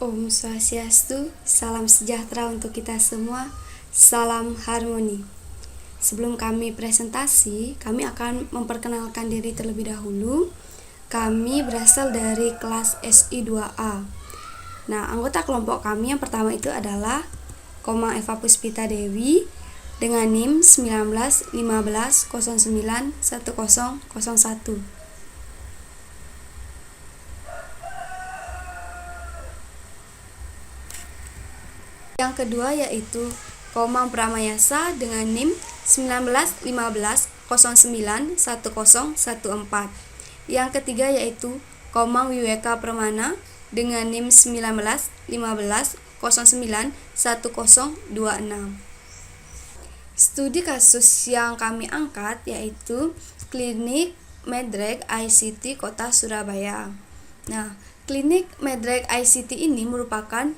Om Swastiastu, salam sejahtera untuk kita semua, salam harmoni. Sebelum kami presentasi, kami akan memperkenalkan diri terlebih dahulu. Kami berasal dari kelas SI 2A. Nah, anggota kelompok kami yang pertama itu adalah Komang Eva Puspita Dewi dengan NIM 1915091001. Yang kedua yaitu Komang Pramayasa dengan NIM 1915091014. Yang ketiga yaitu Komang Wiweka Permana dengan NIM 1915091026. Studi kasus yang kami angkat yaitu Klinik Medreg ICT Kota Surabaya. Nah, Klinik Medreg ICT ini merupakan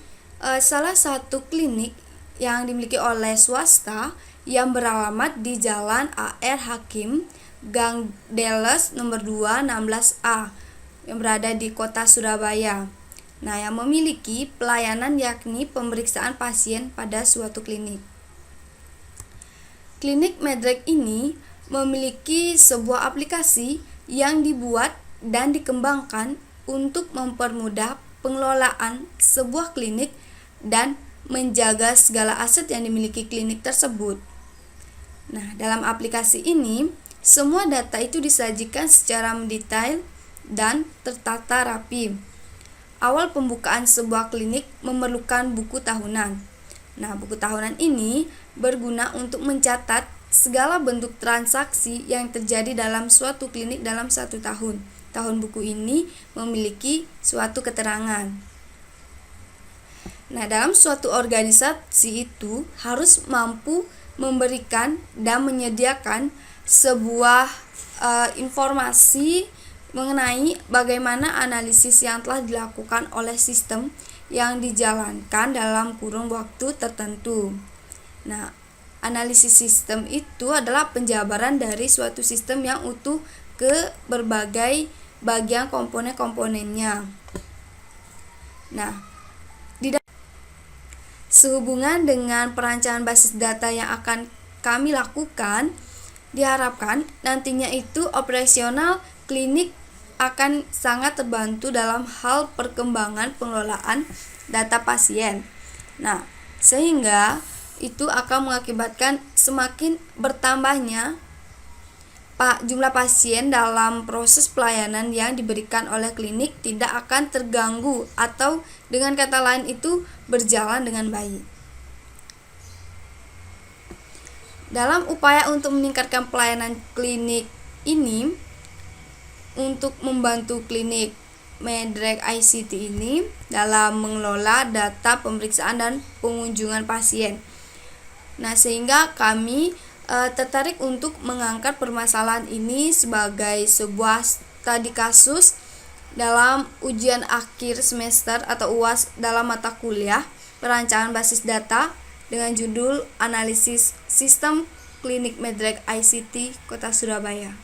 salah satu klinik yang dimiliki oleh swasta yang beralamat di Jalan A.R. Hakim, Gang Deles nomor 2 16A yang berada di Kota Surabaya. Nah, yang memiliki pelayanan yakni pemeriksaan pasien pada suatu klinik. Klinik Medreg ini memiliki sebuah aplikasi yang dibuat dan dikembangkan untuk mempermudah pengelolaan sebuah klinik dan menjaga segala aset yang dimiliki klinik tersebut. Nah, dalam aplikasi ini, semua data itu disajikan secara mendetail dan tertata rapi. Awal pembukaan sebuah klinik memerlukan buku tahunan. Nah, buku tahunan ini berguna untuk mencatat segala bentuk transaksi yang terjadi dalam suatu klinik dalam 1 tahun. Tahun buku ini memiliki suatu keterangan. Nah, dalam suatu organisasi itu harus mampu memberikan dan menyediakan sebuah informasi mengenai bagaimana analisis yang telah dilakukan oleh sistem yang dijalankan dalam kurun waktu tertentu. Nah, analisis sistem itu adalah penjabaran dari suatu sistem yang utuh ke berbagai bagian komponen-komponennya. Nah, sehubungan dengan perancangan basis data yang akan kami lakukan, diharapkan nantinya itu operasional klinik akan sangat terbantu dalam hal perkembangan pengelolaan data pasien. Nah, sehingga itu akan mengakibatkan semakin bertambahnya jumlah pasien dalam proses pelayanan yang diberikan oleh klinik tidak akan terganggu atau dengan kata lain itu berjalan dengan baik. Dalam upaya untuk meningkatkan pelayanan klinik ini, untuk membantu klinik Medreg ICT ini dalam mengelola data pemeriksaan dan pengunjungan pasien. Nah, sehingga kami tertarik untuk mengangkat permasalahan ini sebagai sebuah studi kasus dalam ujian akhir semester atau UAS dalam mata kuliah perancangan basis data dengan judul Analisis Sistem Klinik Medreg ICT Kota Surabaya.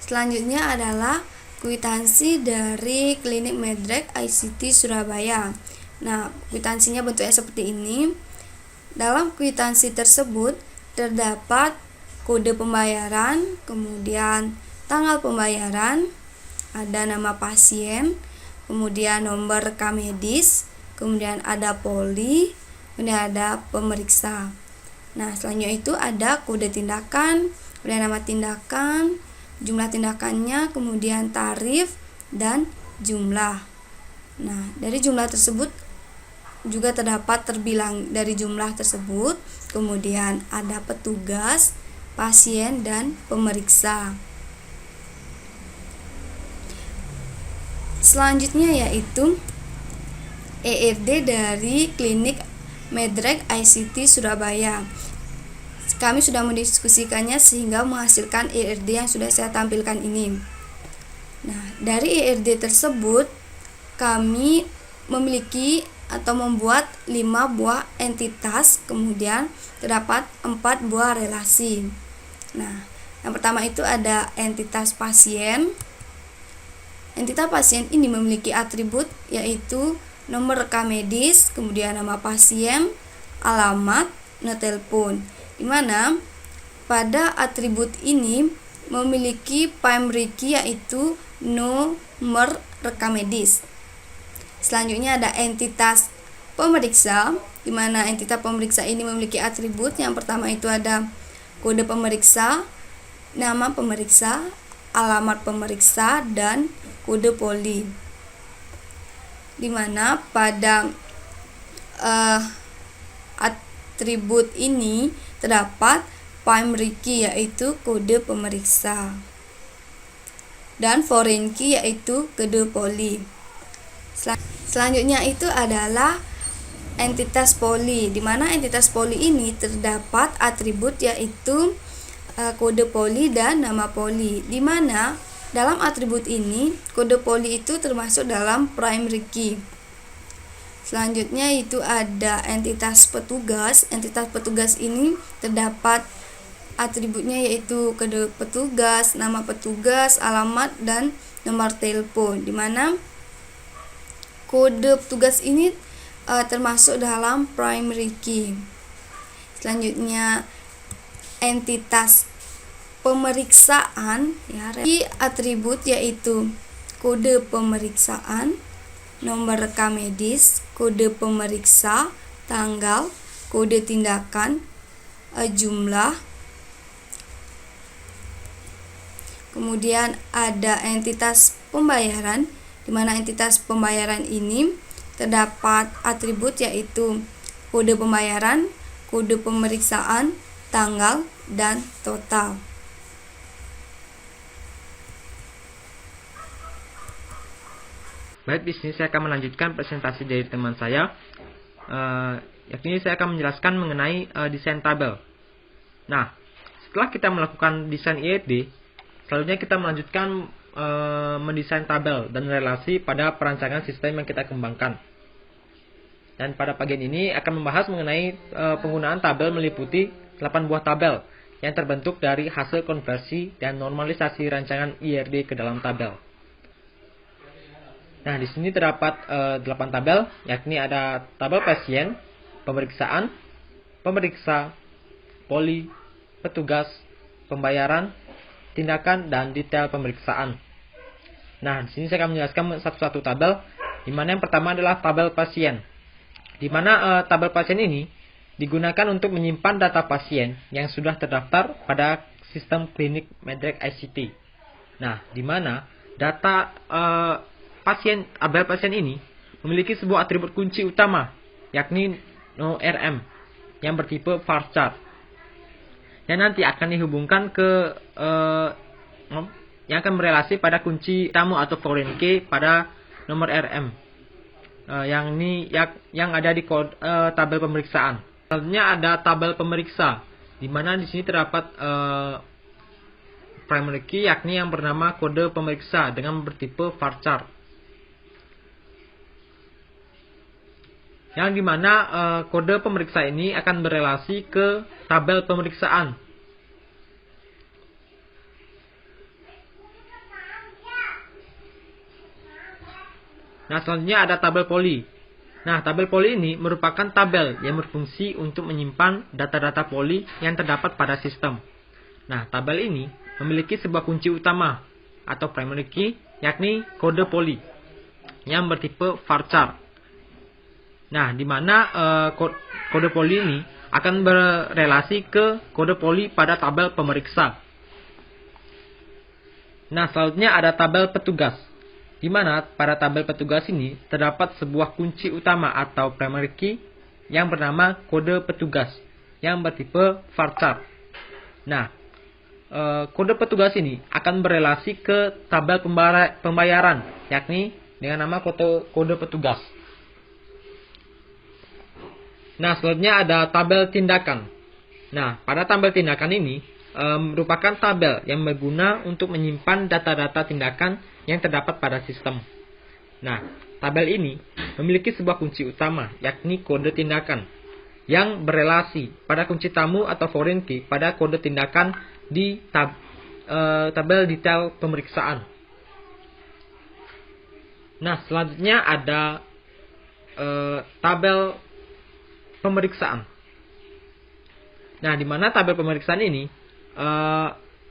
Selanjutnya adalah kwitansi dari Klinik Medreg ICT Surabaya. Nah, kwitansinya bentuknya seperti ini. Dalam kwitansi tersebut terdapat kode pembayaran, kemudian tanggal pembayaran, ada nama pasien, kemudian nomor rekam medis, kemudian ada poli, kemudian ada pemeriksa. Nah, selanjutnya itu ada kode tindakan, kemudian nama tindakan, jumlah tindakannya, kemudian tarif dan jumlah. Nah, dari jumlah tersebut juga terdapat terbilang dari jumlah tersebut, kemudian ada petugas, pasien dan pemeriksa. Selanjutnya yaitu ERD dari Klinik Medreg ICT Surabaya. Kami sudah mendiskusikannya sehingga menghasilkan ERD yang sudah saya tampilkan ini. Nah, dari ERD tersebut kami memiliki atau membuat 5 buah entitas, kemudian terdapat 4 buah relasi. Nah, yang pertama itu ada entitas pasien, entitas pasien ini memiliki atribut yaitu nomor rekam medis, kemudian nama pasien, alamat, nomor telepon. Di mana pada atribut ini memiliki primary key yaitu nomor rekam medis. Selanjutnya ada entitas pemeriksa, di mana entitas pemeriksa ini memiliki atribut. Yang pertama itu ada kode pemeriksa, nama pemeriksa, alamat pemeriksa, dan kode poli. Di mana pada atribut ini terdapat primary key yaitu kode pemeriksa dan foreign key yaitu kode poli. Selanjutnya itu adalah entitas poli, di mana entitas poli ini terdapat atribut yaitu kode poli dan nama poli, di mana dalam atribut ini kode poli itu termasuk dalam primary key. Selanjutnya itu ada entitas petugas. Entitas petugas ini terdapat atributnya yaitu kode petugas, nama petugas, alamat, dan nomor telepon, di mana kode petugas ini termasuk dalam primary key. Selanjutnya entitas pemeriksaan, atribut yaitu kode pemeriksaan, nomor rekam medis, kode pemeriksa, tanggal, kode tindakan, jumlah. Kemudian ada entitas pembayaran, di mana entitas pembayaran ini terdapat atribut yaitu kode pembayaran, kode pemeriksaan, tanggal, dan total. Baik, di sini saya akan melanjutkan presentasi dari teman saya. Yakni saya akan menjelaskan mengenai desain tabel. Nah, setelah kita melakukan desain IRD, selanjutnya kita melanjutkan mendesain tabel dan relasi pada perancangan sistem yang kita kembangkan. Dan pada bagian ini akan membahas mengenai penggunaan tabel meliputi 8 buah tabel yang terbentuk dari hasil konversi dan normalisasi rancangan IRD ke dalam tabel. Nah, di sini terdapat 8 tabel, yakni ada tabel pasien, pemeriksaan, pemeriksa, poli, petugas, pembayaran, tindakan, dan detail pemeriksaan. Nah, di sini saya akan menjelaskan satu-satu tabel, di mana yang pertama adalah tabel pasien, di mana tabel pasien ini digunakan untuk menyimpan data pasien yang sudah terdaftar pada sistem klinik Medrec ICT. Nah, di mana data tabel pasien ini memiliki sebuah atribut kunci utama, yakni NoRM yang bertipe varchar, yang nanti akan dihubungkan ke yang akan berelasi pada kunci tamu atau foreign key pada nomor RM yang ada di tabel pemeriksaan. Selanjutnya ada tabel pemeriksa, di mana di sini terdapat primary key yakni yang bernama kode pemeriksa dengan bertipe varchar. Yang dimana kode pemeriksa ini akan berelasi ke tabel pemeriksaan. Nah, selanjutnya ada tabel poli. Nah, tabel poli ini merupakan tabel yang berfungsi untuk menyimpan data-data poli yang terdapat pada sistem. Nah, tabel ini memiliki sebuah kunci utama atau primary key, yakni kode poli yang bertipe varchar. Nah, di mana kode poli ini akan berelasi ke kode poli pada tabel pemeriksa. Nah, selanjutnya ada tabel petugas, di mana pada tabel petugas ini terdapat sebuah kunci utama atau primary key yang bernama kode petugas yang bertipe varchar. Nah, kode petugas ini akan berelasi ke tabel pembayaran, yakni dengan nama kode petugas. Nah, selanjutnya ada tabel tindakan. Nah, pada tabel tindakan ini merupakan tabel yang berguna untuk menyimpan data-data tindakan yang terdapat pada sistem. Nah, tabel ini memiliki sebuah kunci utama, yakni kode tindakan, yang berelasi pada kunci tamu atau foreign key pada kode tindakan di tabel detail pemeriksaan. Nah, selanjutnya ada tabel pemeriksaan. Nah, di mana tabel pemeriksaan ini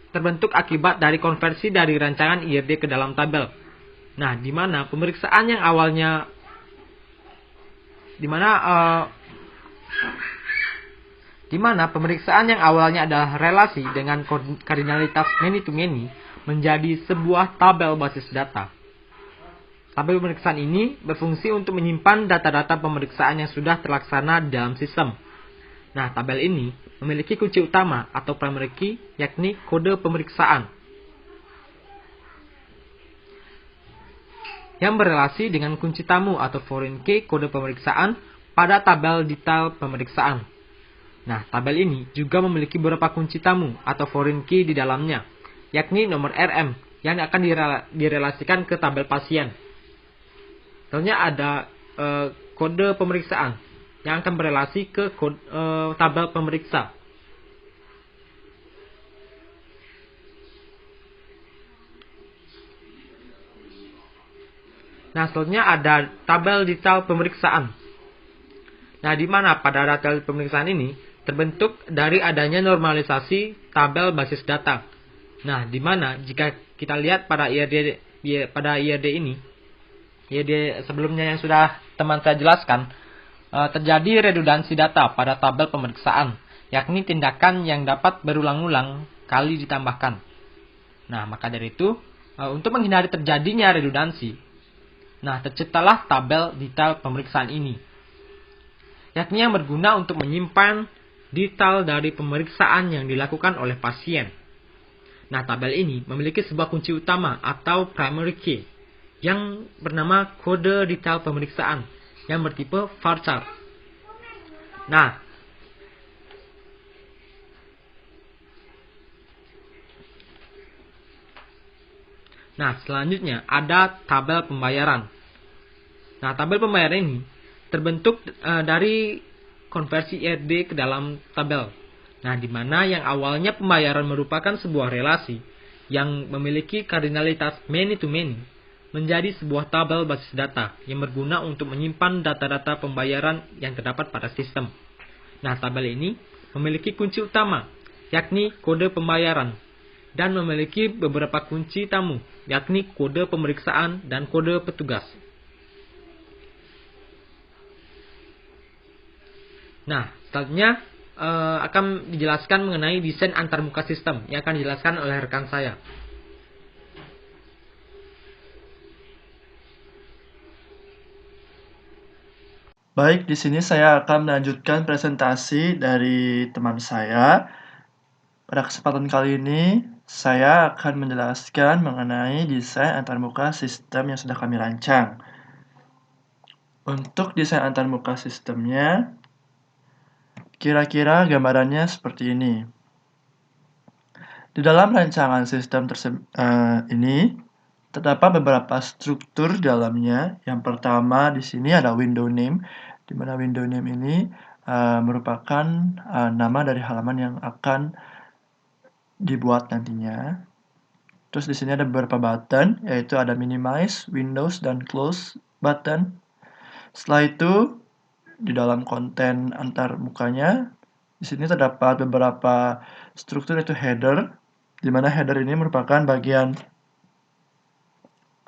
terbentuk akibat dari konversi dari rancangan IRD ke dalam tabel. Nah, di mana pemeriksaan yang awalnya pemeriksaan yang awalnya adalah relasi dengan kardinalitas many to many menjadi sebuah tabel basis data. Tabel pemeriksaan ini berfungsi untuk menyimpan data-data pemeriksaan yang sudah terlaksana di dalam sistem. Nah, tabel ini memiliki kunci utama atau primary key, yakni kode pemeriksaan, yang berelasi dengan kunci tamu atau foreign key kode pemeriksaan pada tabel detail pemeriksaan. Nah, tabel ini juga memiliki beberapa kunci tamu atau foreign key di dalamnya, yakni nomor RM yang akan direlasikan ke tabel pasien. Selanjutnya ada kode pemeriksaan yang akan berelasi ke tabel pemeriksa. Nah, selanjutnya ada tabel detail pemeriksaan. Nah, di mana pada tabel pemeriksaan ini terbentuk dari adanya normalisasi tabel basis data. Nah, di mana jika kita lihat pada IRD ini, IRD sebelumnya yang sudah teman saya jelaskan, terjadi redundansi data pada tabel pemeriksaan, yakni tindakan yang dapat berulang-ulang kali ditambahkan. Nah, maka dari itu, untuk menghindari terjadinya redundansi, terciptalah tabel detail pemeriksaan ini, yakni yang berguna untuk menyimpan detail dari pemeriksaan yang dilakukan oleh pasien. Nah, tabel ini memiliki sebuah kunci utama atau primary key yang bernama kode detail pemeriksaan yang bertipe varchar. Nah, selanjutnya ada tabel pembayaran. Nah, tabel pembayaran ini terbentuk dari konversi IRD ke dalam tabel. Nah, di mana yang awalnya pembayaran merupakan sebuah relasi yang memiliki kardinalitas many to many menjadi sebuah tabel basis data yang berguna untuk menyimpan data-data pembayaran yang terdapat pada sistem. Nah, tabel ini memiliki kunci utama, yakni kode pembayaran, dan memiliki beberapa kunci tamu, yakni kode pemeriksaan dan kode petugas. Nah, selanjutnya akan dijelaskan mengenai desain antarmuka sistem yang akan dijelaskan oleh rekan saya. Baik, di sini saya akan melanjutkan presentasi dari teman saya. Pada kesempatan kali ini, saya akan menjelaskan mengenai desain antarmuka sistem yang sudah kami rancang. Untuk desain antarmuka sistemnya, kira-kira gambarannya seperti ini. Di dalam rancangan sistem ini, terdapat beberapa struktur di dalamnya. Yang pertama di sini ada window name, di mana window name ini merupakan nama dari halaman yang akan dibuat nantinya. Terus di sini ada beberapa button, yaitu ada minimize, windows, dan close button. Setelah itu, di dalam konten antar mukanya, di sini terdapat beberapa struktur, yaitu header, di mana header ini merupakan bagian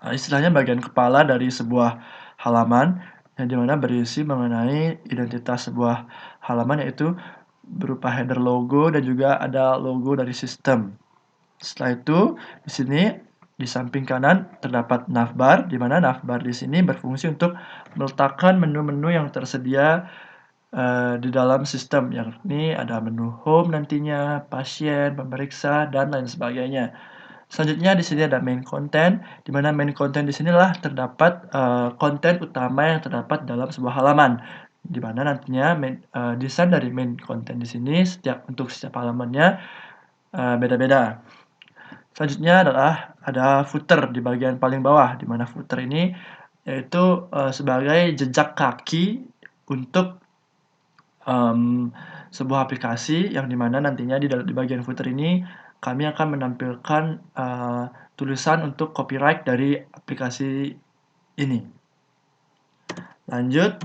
istilahnya bagian kepala dari sebuah halaman yang dimana berisi mengenai identitas sebuah halaman, yaitu berupa header logo dan juga ada logo dari sistem. Setelah itu di sini di samping kanan terdapat navbar, di mana navbar di sini berfungsi untuk meletakkan menu-menu yang tersedia di dalam sistem, yakni ada menu home nantinya, pasien, pemeriksa, dan lain sebagainya. Selanjutnya di sini ada main content, di mana main content di sinilah terdapat konten utama yang terdapat dalam sebuah halaman, di mana nantinya desain dari main content di sini untuk setiap halamannya beda-beda. Selanjutnya adalah ada footer di bagian paling bawah, di mana footer ini yaitu sebagai jejak kaki untuk sebuah aplikasi, yang dimana nantinya di bagian footer ini kami akan menampilkan tulisan untuk copyright dari aplikasi ini. Lanjut,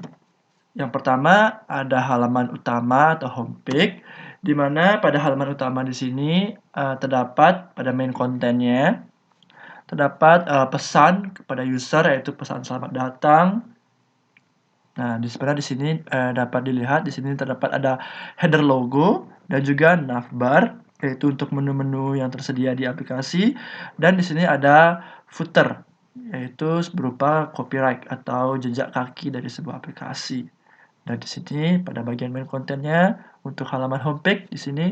yang pertama ada halaman utama atau homepage, di mana pada halaman utama di sini terdapat pada main kontennya terdapat pesan kepada user, yaitu pesan selamat datang. Nah, di sini dapat dilihat di sini terdapat ada header logo dan juga navbar, yaitu untuk menu-menu yang tersedia di aplikasi, dan di sini ada footer, yaitu berupa copyright atau jejak kaki dari sebuah aplikasi. Dan di sini pada bagian main kontennya untuk halaman homepage di sini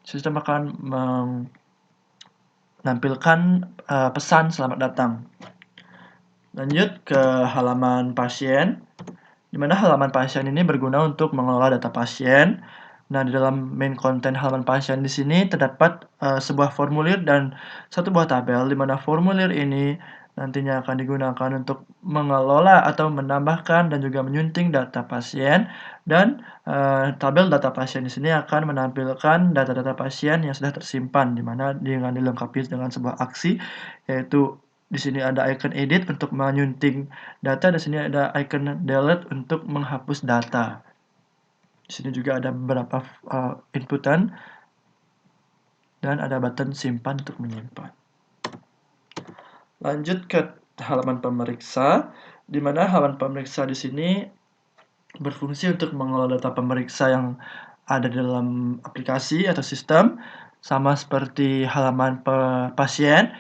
sistem akan menampilkan pesan selamat datang. Lanjut ke halaman pasien, di mana halaman pasien ini berguna untuk mengelola data pasien. Nah, di dalam main konten halaman pasien di sini terdapat sebuah formulir dan satu buah tabel, di mana formulir ini nantinya akan digunakan untuk mengelola atau menambahkan dan juga menyunting data pasien, dan tabel data pasien di sini akan menampilkan data-data pasien yang sudah tersimpan, di mana dengan dilengkapi dengan sebuah aksi, yaitu di sini ada icon edit untuk menyunting data, di sini ada icon delete untuk menghapus data. Di sini juga ada beberapa inputan dan ada button simpan untuk menyimpan. Lanjut ke halaman pemeriksa, di mana halaman pemeriksa di sini berfungsi untuk mengelola data pemeriksa yang ada di dalam aplikasi atau sistem, sama seperti halaman pasien.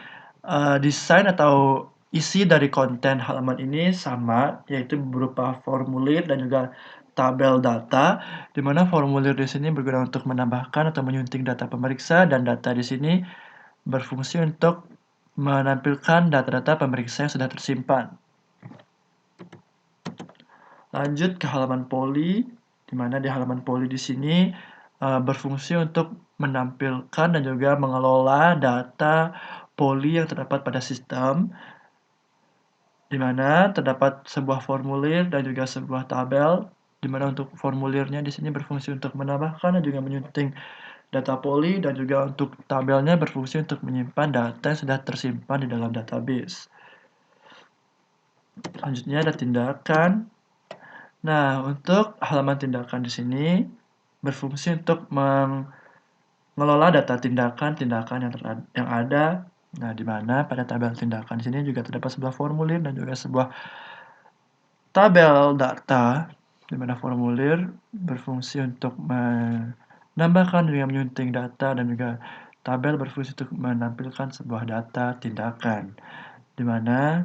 Desain atau isi dari konten halaman ini sama, yaitu berupa formulir dan juga tabel data, di mana formulir di sini berguna untuk menambahkan atau menyunting data pemeriksa, dan data di sini berfungsi untuk menampilkan data-data pemeriksa yang sudah tersimpan. Lanjut ke halaman poli, di mana di halaman poli di sini berfungsi untuk menampilkan dan juga mengelola data poli yang terdapat pada sistem, di mana terdapat sebuah formulir dan juga sebuah tabel, di mana untuk formulirnya di sini berfungsi untuk menambahkan dan juga menyunting data poli, dan juga untuk tabelnya berfungsi untuk menyimpan data yang sudah tersimpan di dalam database. Selanjutnya ada tindakan. Nah, untuk halaman tindakan di sini berfungsi untuk mengelola data tindakan-tindakan yang ada. Nah, di mana pada tabel tindakan di sini juga terdapat sebuah formulir dan juga sebuah tabel data, di mana formulir berfungsi untuk menambahkan dan menyunting data, dan juga tabel berfungsi untuk menampilkan sebuah data tindakan, di mana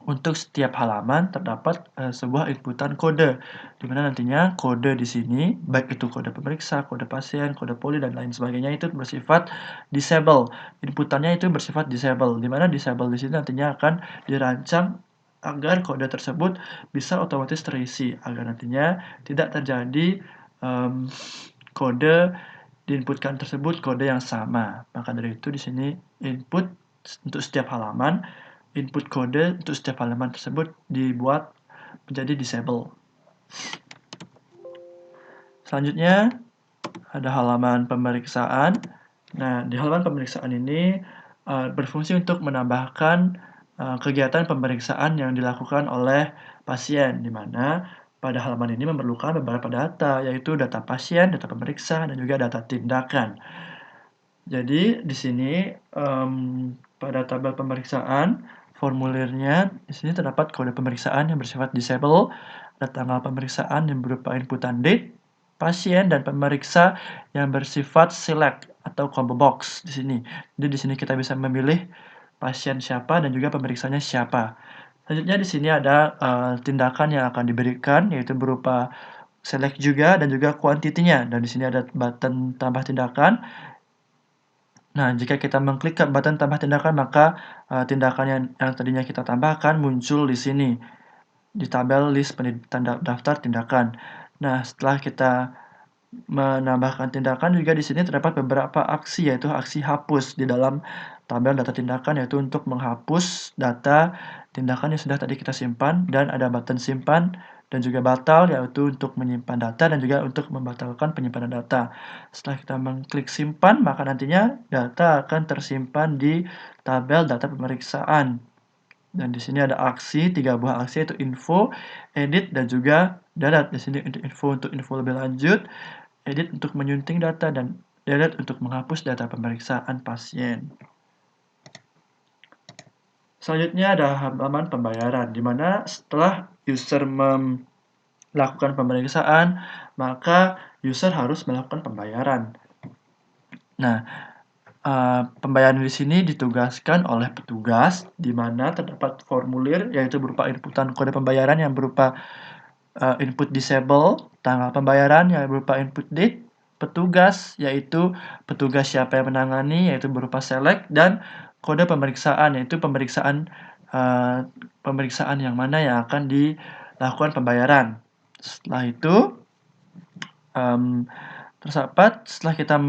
untuk setiap halaman terdapat sebuah inputan kode, di mana nantinya kode di sini, baik itu kode pemeriksa, kode pasien, kode poli, dan lain sebagainya, itu bersifat disable. Inputannya itu bersifat disable, di mana disable di sini nantinya akan dirancang agar kode tersebut bisa otomatis terisi, agar nantinya tidak terjadi kode diinputkan tersebut kode yang sama. Maka dari itu di sini input untuk setiap halaman, input kode untuk setiap halaman tersebut dibuat menjadi disable. Selanjutnya ada halaman pemeriksaan. Nah, di halaman pemeriksaan ini berfungsi untuk menambahkan kegiatan pemeriksaan yang dilakukan oleh pasien, di mana pada halaman ini memerlukan beberapa data, yaitu data pasien, data pemeriksa, dan juga data tindakan. Jadi di sini pada tabel pemeriksaan, formulirnya di sini terdapat kode pemeriksaan yang bersifat disable, ada tanggal pemeriksaan yang berupa inputan date, pasien, dan pemeriksa yang bersifat select atau combo box di sini. Jadi di sini kita bisa memilih pasien siapa dan juga pemeriksanya siapa. Selanjutnya di sini ada tindakan yang akan diberikan, yaitu berupa select juga dan juga kuantitinya, dan di sini ada button tambah tindakan. Nah, jika kita mengklik ke button tambah tindakan, maka tindakan yang tadinya kita tambahkan muncul di sini, di tabel list daftar tindakan. Nah, setelah kita menambahkan tindakan, juga di sini terdapat beberapa aksi, yaitu aksi hapus di dalam tabel data tindakan, yaitu untuk menghapus data tindakan yang sudah tadi kita simpan, dan ada button simpan dan juga batal, yaitu untuk menyimpan data dan juga untuk membatalkan penyimpanan data. Setelah kita mengklik simpan, maka nantinya data akan tersimpan di tabel data pemeriksaan. Dan di sini ada aksi, 3 buah aksi yaitu info, edit, dan juga delete. Di sini untuk info lebih lanjut, edit untuk menyunting data, dan delete untuk menghapus data pemeriksaan pasien. Selanjutnya ada halaman pembayaran, di mana setelah user melakukan pemeriksaan, maka user harus melakukan pembayaran. Nah, pembayaran di sini ditugaskan oleh petugas, di mana terdapat formulir yaitu berupa inputan kode pembayaran yang berupa input disable, tanggal pembayaran yang berupa input date, petugas yaitu petugas siapa yang menangani yaitu berupa select, dan kode pemeriksaan yaitu pemeriksaan yang mana yang akan dilakukan pembayaran. Setelah itu terdapat setelah kita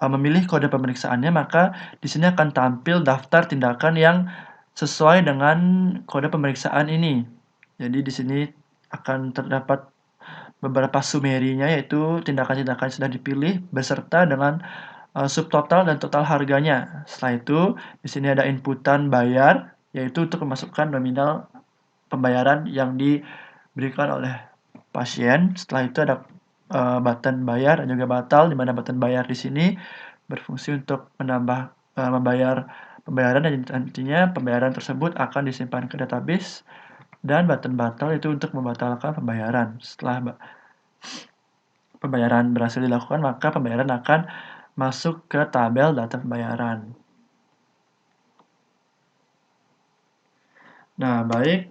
memilih kode pemeriksaannya, maka di sini akan tampil daftar tindakan yang sesuai dengan kode pemeriksaan ini. Jadi di sini akan terdapat beberapa sumerinya, yaitu tindakan-tindakan yang sudah dipilih beserta dengan subtotal dan total harganya. Setelah itu di sini ada inputan bayar, yaitu untuk memasukkan nominal pembayaran yang diberikan oleh pasien. Setelah itu ada button bayar dan juga batal, di mana button bayar di sini berfungsi untuk membayar pembayaran, dan nantinya pembayaran tersebut akan disimpan ke database, dan button batal itu untuk membatalkan pembayaran. Setelah pembayaran berhasil dilakukan, maka pembayaran akan masuk ke tabel data pembayaran. Nah, baik.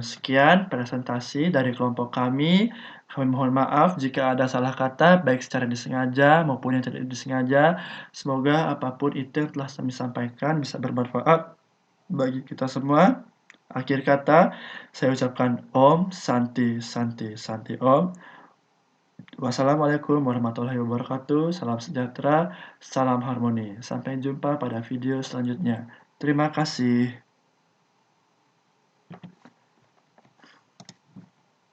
Sekian presentasi dari kelompok kami. Kami mohon maaf jika ada salah kata, baik secara disengaja maupun yang tidak disengaja. Semoga apapun itu yang telah kami sampaikan bisa bermanfaat bagi kita semua. Akhir kata, saya ucapkan Om Santi Santi Santi Om. Wassalamualaikum warahmatullahi wabarakatuh. Salam sejahtera, salam harmoni. Sampai jumpa pada video selanjutnya. Terima kasih.